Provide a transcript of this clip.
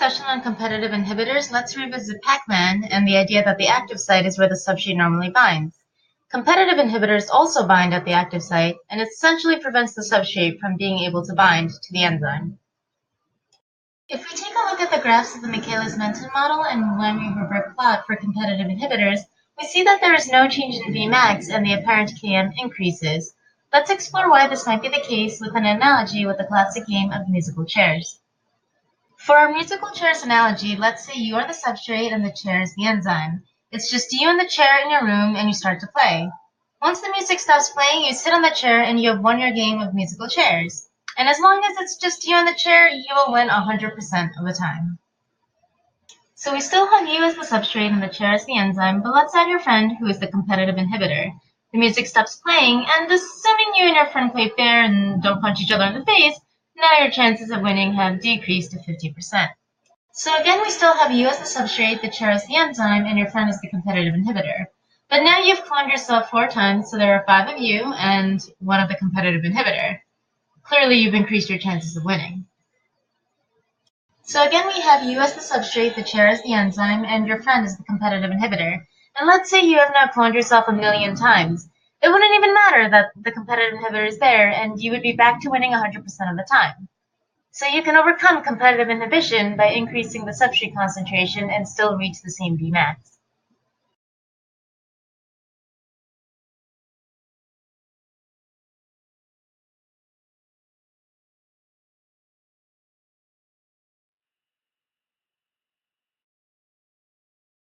discussion on competitive inhibitors, let's revisit Pac-Man and the idea that the active site is where the substrate normally binds. Competitive inhibitors also bind at the active site, and it essentially prevents the substrate from being able to bind to the enzyme. If we take a look at the graphs of the Michaelis-Menten model and Lamme-Rubric plot for competitive inhibitors, we see that there is no change in Vmax and the apparent Km increases. Let's explore why this might be the case with an analogy with the classic game of musical chairs. For our musical chairs analogy, let's say you are the substrate and the chair is the enzyme. It's just you and the chair in your room and you start to play. Once the music stops playing, you sit on the chair and you have won your game of musical chairs. And as long as it's just you and the chair, you will win 100% of the time. So we still have you as the substrate and the chair as the enzyme, but let's add your friend who is the competitive inhibitor. The music stops playing, and assuming you and your friend play fair and don't punch each other in the face, now your chances of winning have decreased to 50%. So again, we still have you as the substrate, the chair as the enzyme, and your friend as the competitive inhibitor. But now you've cloned yourself 4 times, so there are 5 of you and 1 of the competitive inhibitor. Clearly, you've increased your chances of winning. So again, we have you as the substrate, the chair as the enzyme, and your friend as the competitive inhibitor. And let's say you have now cloned yourself 1,000,000 times. It wouldn't even matter that the competitive inhibitor is there, and you would be back to winning 100% of the time. So you can overcome competitive inhibition by increasing the substrate concentration and still reach the same Vmax.